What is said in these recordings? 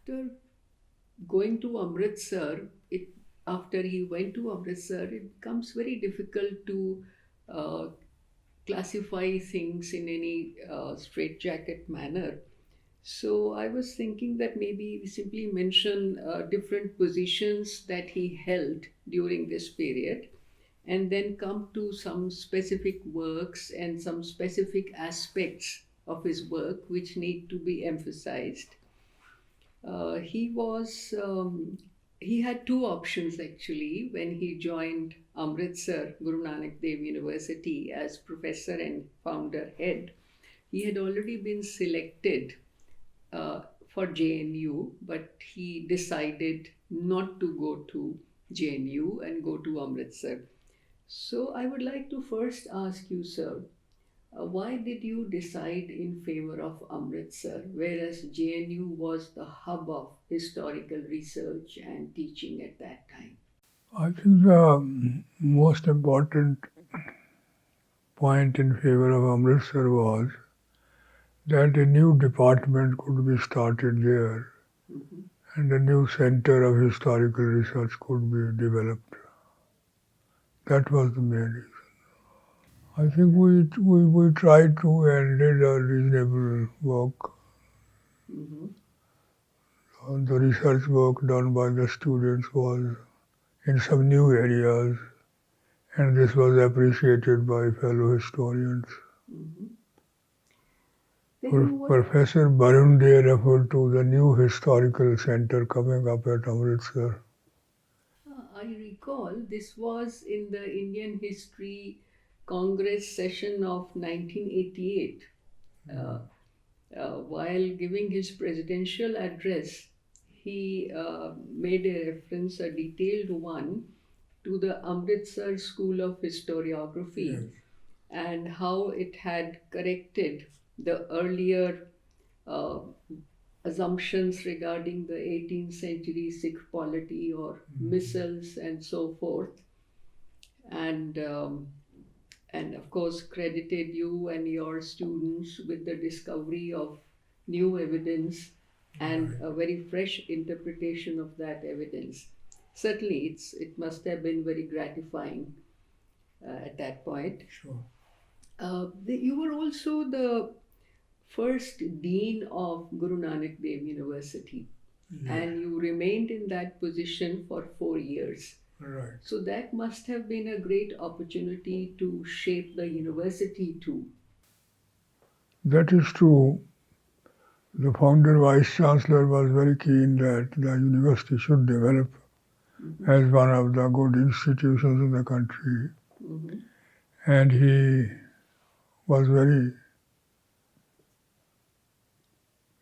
after going to Amritsar, after he went to Amritsar, it becomes very difficult to uh, classify things in any straitjacket manner. So I was thinking that maybe we simply mention different positions that he held during this period and then come to some specific works and some specific aspects of his work which need to be emphasized. He was he had two options actually when he joined Amritsar Guru Nanak Dev University as professor and founder head. He had already been selected for JNU, but he decided not to go to JNU and go to Amritsar. So I would like to first ask you, sir, why did you decide in favor of Amritsar, whereas JNU was the hub of historical research and teaching at that time? I think the most important point in favor of Amritsar was that a new department could be started there Mhm. and a new center of historical research could be developed. That was the main reason. I think we tried to and did a reasonable work. Mhm. The research work done by the students was in some new areas, and this was appreciated by fellow historians. Mhm. Then you were, Professor Barunde referred to the new historical center coming up at Amritsar. I recall this was in the Indian History Congress session of 1988. Uh, while giving his presidential address, he made a reference, a detailed one, to the Amritsar School of Historiography Yes. and how it had corrected the earlier uh, assumptions regarding the 18th century Sikh polity or missals and so forth, and and of course credited you and your students with the discovery of new evidence and a very fresh interpretation of that evidence. Certainly, it must have been very gratifying at that point. Sure. You were also the first dean of Guru Nanak Dev University, Yes. and you remained in that position for 4 years. Right. So that must have been a great opportunity to shape the university too. That is true. The founder vice chancellor was very keen that the university should develop Mhm. as one of the good institutions in the country. Mhm. And he was very,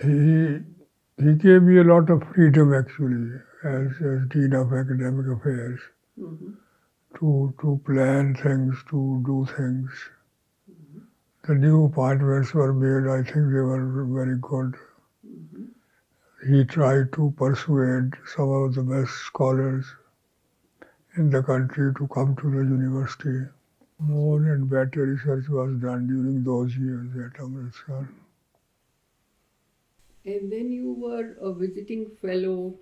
he, he gave me a lot of freedom actually as Dean of Academic Affairs Mhm. to plan things, to do things. The new appointments were made, I think they were very good. Mhm. He tried to persuade some of the best scholars in the country to come to the university. More and better research was done during those years at Amritsar. And then you were a visiting fellow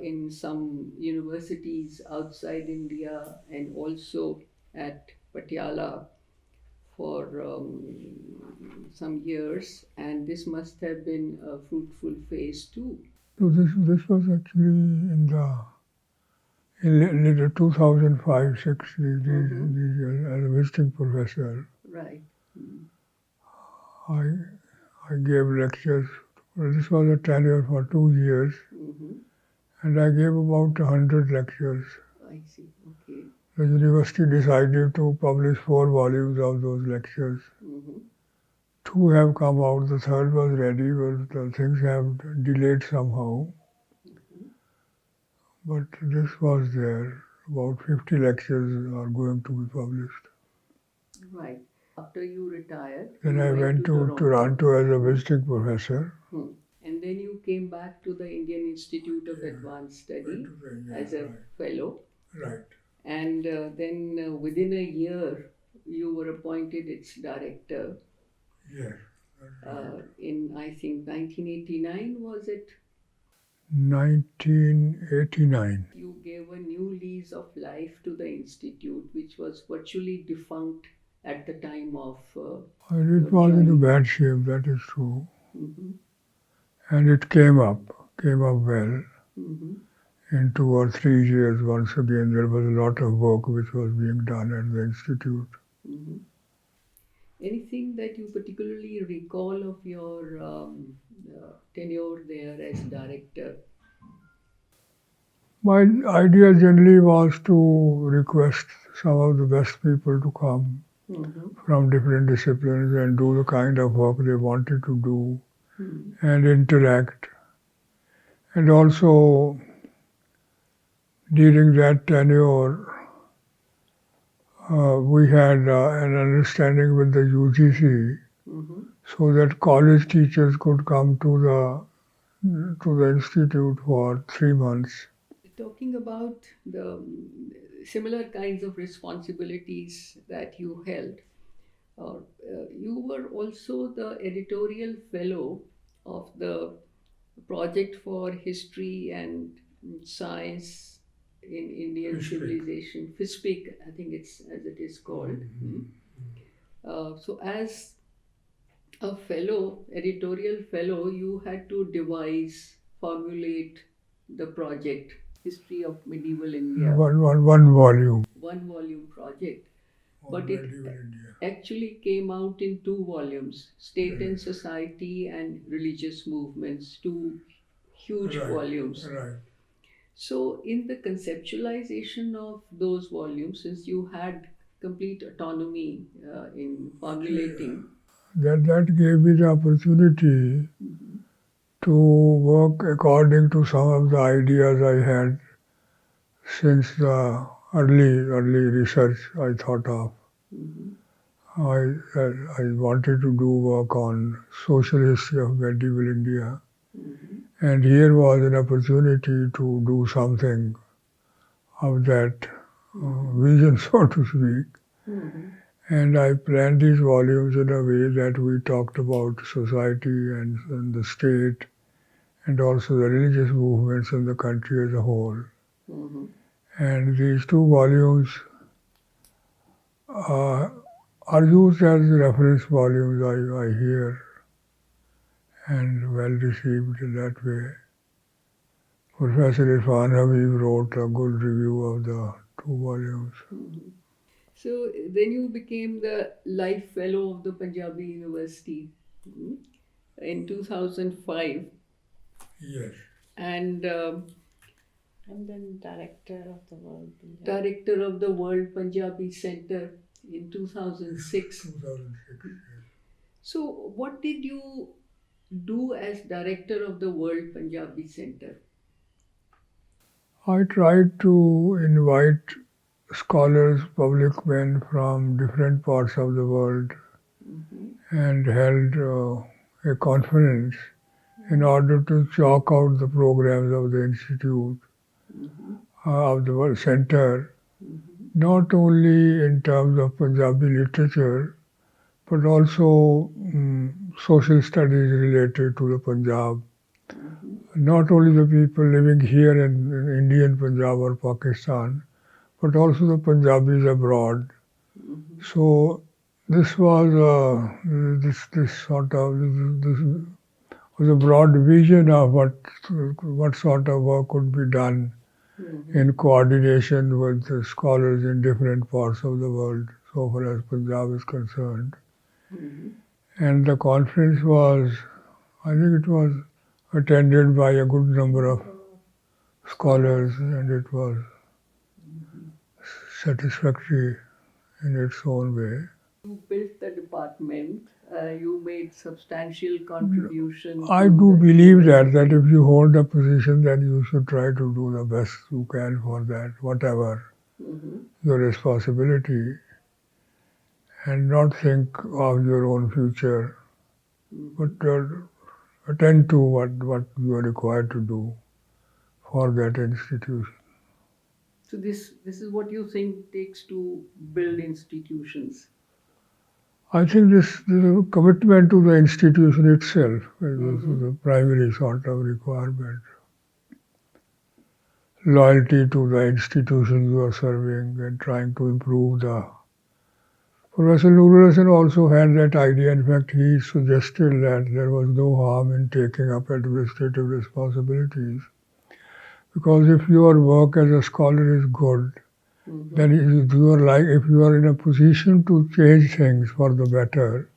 in some universities outside India and also at Patiala for some years, and this must have been a fruitful phase too. So this was actually in the 2005-6 Mhm. these years as a visiting professor. Right. Mm. I I gave lectures. Well, this was a tenure for 2 years, Mhm. and I gave about 100 lectures. I see. Okay. The university decided to publish 4 volumes of those lectures. Mhm. Two have come out, the third was ready, but the things have delayed somehow. But this was there. About 50 lectures are going to be published. Right. After you retired, Then you I went went to to Toronto. Toronto as a visiting professor. Hmm. And then you came back to the Indian Institute of Advanced Study as a fellow. Right. And then within a year, you were appointed its director Yes. in, I think, 1989, was it? 1989. You gave a new lease of life to the institute, which was virtually defunct at the time of And your it was in a joining. bad shape, that is true. Mm-hmm. And it came up well. Mm-hmm. In 2 or 3 years, once again, there was a lot of work which was being done at the institute. Mm-hmm. Anything that you particularly recall of your tenure there as director? My idea generally was to request some of the best people to come Mm-hmm. from different disciplines and do the kind of work they wanted to do Mm-hmm. and interact. And also, during that tenure, we had an understanding with the UGC Mm-hmm. so that college teachers could come to the institute for 3 months. Talking about the similar kinds of responsibilities that you held, you were also the editorial fellow of the Project for History and Science in Indian FISPIC. Civilization, FISPIC, I think it's as it is called. So, as a fellow, editorial fellow, you had to devise, formulate the project, History of Medieval India, One volume. one volume project. On But it medieval India. actually came out in 2 volumes, State and Society and Religious Movements, two huge volumes. Right. So, in the conceptualization of those volumes, since you had complete autonomy in formulating, That gave me the opportunity Mhm. to work according to some of the ideas I had since the early research I thought of. Mhm. I wanted to do work on social history of medieval India, Mhm. and here was an opportunity to do something of that vision, so to speak. Mhm. And I planned these volumes in a way that we talked about society and the state and also the religious movements in the country as a whole. Mhm. And these 2 volumes uh, are used as reference volumes, I hear, and well received in that way. Professor Irfan Habib wrote a good review of the 2 volumes. Mhm. So then you became the Life Fellow of the Punjabi University mhm, in 2005, Yes. and And then director of the World Punjab. director of the World Punjabi Center in 2006. 2006. So, what did you do as director of the World Punjabi Center? I tried to invite scholars, public men from different parts of the world Mhm. and held a conference in order to chalk out the programs of the institute, Mhm. of the World Center, Mhm. not only in terms of Punjabi literature, but also social studies related to the Punjab. Mhm. Not only the people living here in Indian Punjab or Pakistan, but also the Punjabis abroad. Mhm. So this was this sort of this was a broad vision of what sort of work could be done Mhm. in coordination with the scholars in different parts of the world, so far as Punjab is concerned. Mhm. And the conference was, I think it was attended by a good number of scholars, and it was satisfactory in its own way. You built the department. You made substantial contribution I to do the believe that university. if you hold a position, then you should try to do the best you can for that, whatever Mhm. your responsibility, and not think of your own future, but Mhm. attend to what you are required to do for that institution. So this is what you think takes to build institutions. I think this commitment to the institution itself is Mhm. the primary sort of requirement. loyalty to the institution you are serving and trying to improve the. Professor Nurul also had that idea. In fact, he suggested that there was no harm in taking up administrative responsibilities because if your work as a scholar is good, then you are like if you are in a position to change things for the better,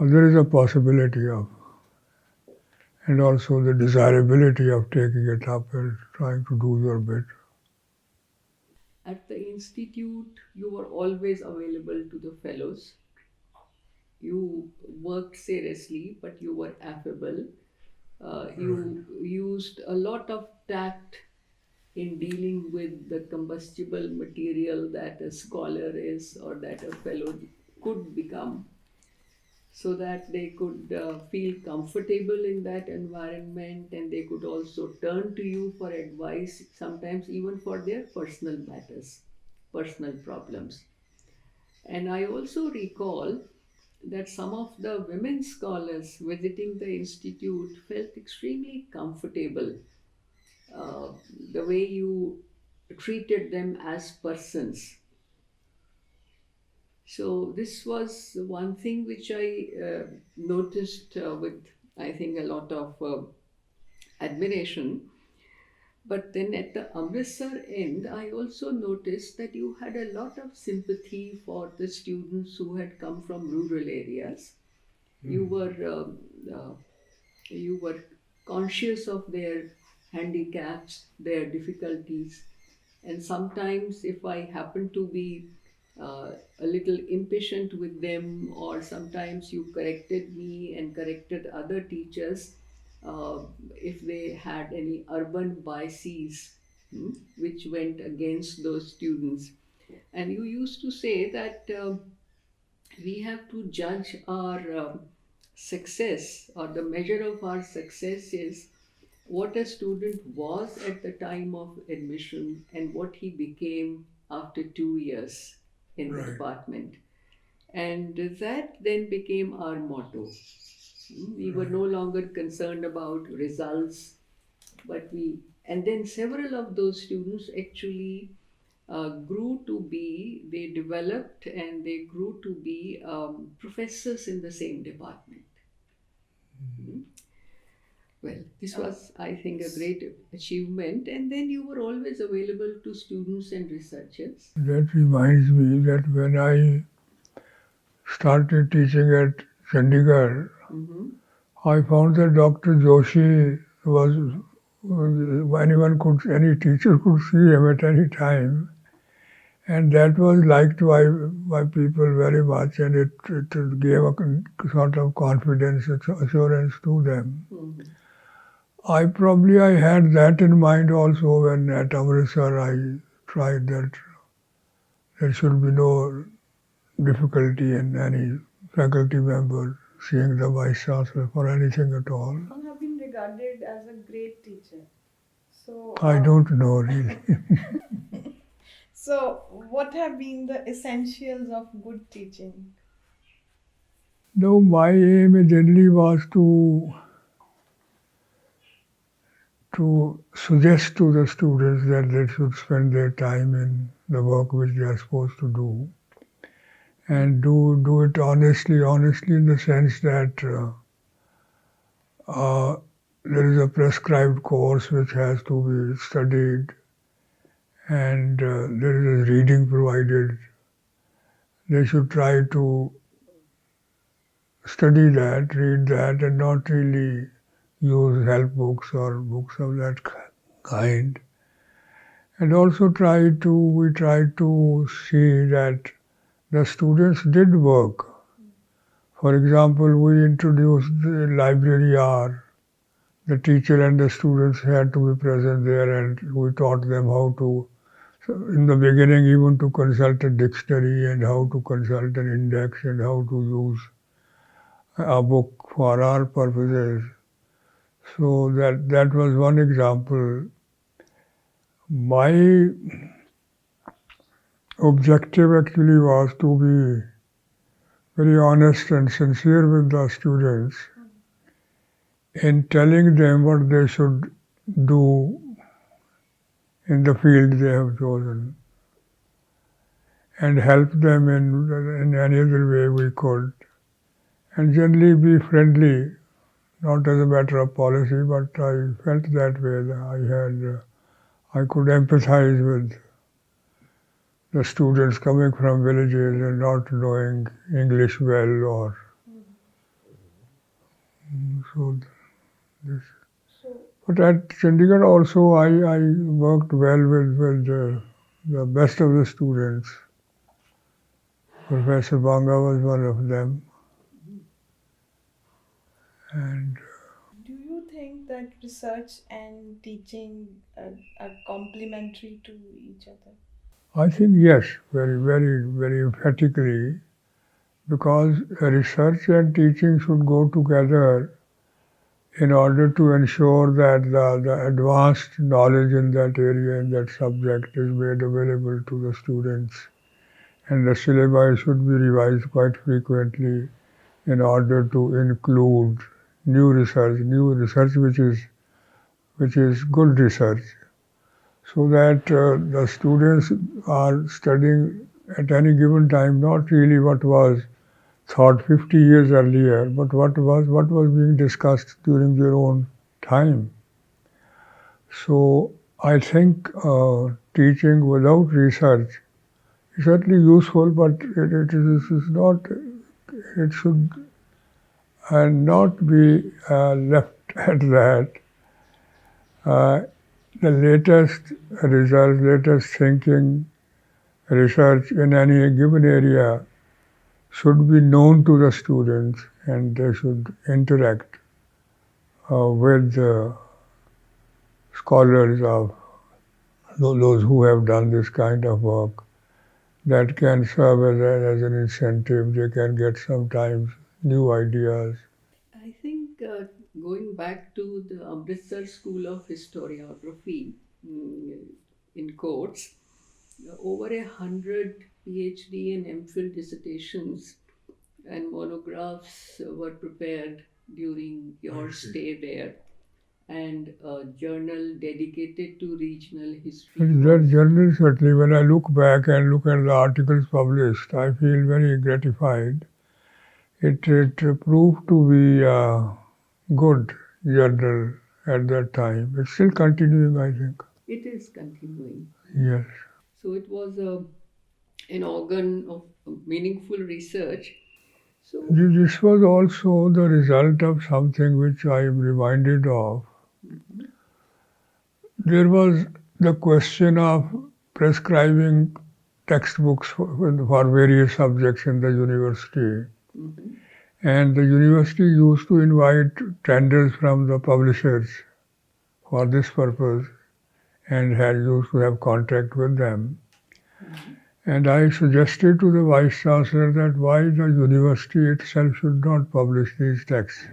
there is a possibility of, and also the desirability of taking it up and trying to do your bit. At the institute, you were always available to the fellows. You worked seriously, but you were affable. You used a lot of tact in dealing with the combustible material that a scholar is or that a fellow could become, so that they could feel comfortable in that environment, and they could also turn to you for advice, sometimes even for their personal matters, personal problems. And I also recall that some of the women scholars visiting the institute felt extremely comfortable, uh, the way you treated them as persons. So this was one thing which I noticed with, I think, a lot of admiration. But then at the Amritsar end, I also noticed that you had a lot of sympathy for the students who had come from rural areas. You were uh, you were conscious of their handicaps, their difficulties, and sometimes if I happen to be a little impatient with them, or sometimes you corrected me and corrected other teachers uh, if they had any urban biases, which went against those students. And you used to say that we have to judge our success, or the measure of our success is what a student was at the time of admission and what he became after 2 years in the Right. department. And that then became our motto. We were Right. no longer concerned about results, but and then several of those students actually grew to be, they developed and they grew to be professors in the same department. Mm. Well, this was, I think, a great achievement. And then you were always available to students and researchers. That reminds me that when I started teaching at Chandigarh, Mm-hmm. I found that Dr. Joshi anyone could, any teacher could see him at any time. And that was liked by people very much, and it gave a sort of confidence, assurance to them. Mm-hmm. I had that in mind also when at Amritsar I tried that there should be no difficulty in any faculty member seeing the vice chancellor for anything at all. You have been regarded as a great teacher. So, I don't know really. so what have been the essentials of good teaching? No, my aim generally was to suggest to the students that they should spend their time in the work which they are supposed to do, and do it honestly in the sense that there is a prescribed course which has to be studied, and there is a reading provided. They should try to study that, read that, and not really use help books or books of that kind. And also we tried to see that the students did work. For example, we introduced the library hour. The teacher and the students had to be present there, and we taught them how to, in the beginning, even to consult a dictionary and how to consult an index and how to use a book for our purposes. So that was one example. My objective actually was to be very honest and sincere with the students in telling them what they should do in the field they have chosen, and help them in any other way we could, and generally be friendly, not as a matter of policy, but I felt that way. That I could empathize with the students coming from villages and not knowing English well, or so. This. But at Chandigarh also, I worked well with the best of the students. Professor Banga was one of them, and Do you think that research and teaching are complementary to each other? I think yes, very, very, very emphatically, because research and teaching should go together in order to ensure that the advanced knowledge in that area, in that subject, is made available to the students. And the syllabi should be revised quite frequently in order to include new research which is good research, so that the students are studying at any given time not really what was thought 50 years earlier, but what was being discussed during their own time. So I think teaching without research is certainly useful, but is not. It should not be left at that. The latest results, latest thinking, research in any given area should be known to the students, and they should interact with scholars of those who have done this kind of work. That can serve as an incentive. They can get sometimes new ideas. I think going back to the Amritsar School of Historiography, mm, in quotes, over 100 PhD and MPhil dissertations and monographs were prepared during your stay there, and a journal dedicated to regional history That was. journal, certainly, when I look back and look at the articles published, I feel very gratified. It proved to be a good journal at that time. It's still continuing, I think. It is continuing. Yes. So it was an organ of meaningful research. So, This was also the result of something which I am reminded of. There was the question of prescribing textbooks for various subjects in the university. mhm, And the university used to invite tenders from the publishers for this purpose, and had used to have contact with them. And I suggested to the Vice Chancellor that why the university itself should not publish these texts.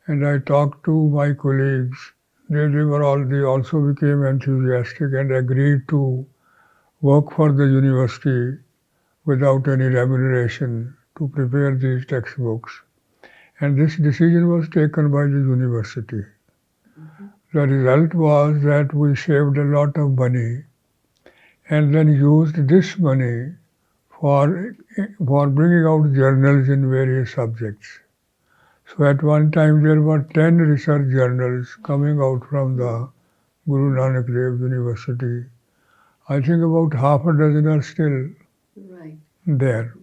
And I talked to my colleagues. They also became enthusiastic and agreed to work for the university without any remuneration to prepare these textbooks. And this decision was taken by the university. The result was that we saved a lot of money, and then used this money for bringing out journals in various subjects. So at one time there were 10 research journals coming out from the Guru Nanak Dev University. I think about half a dozen are still right. there.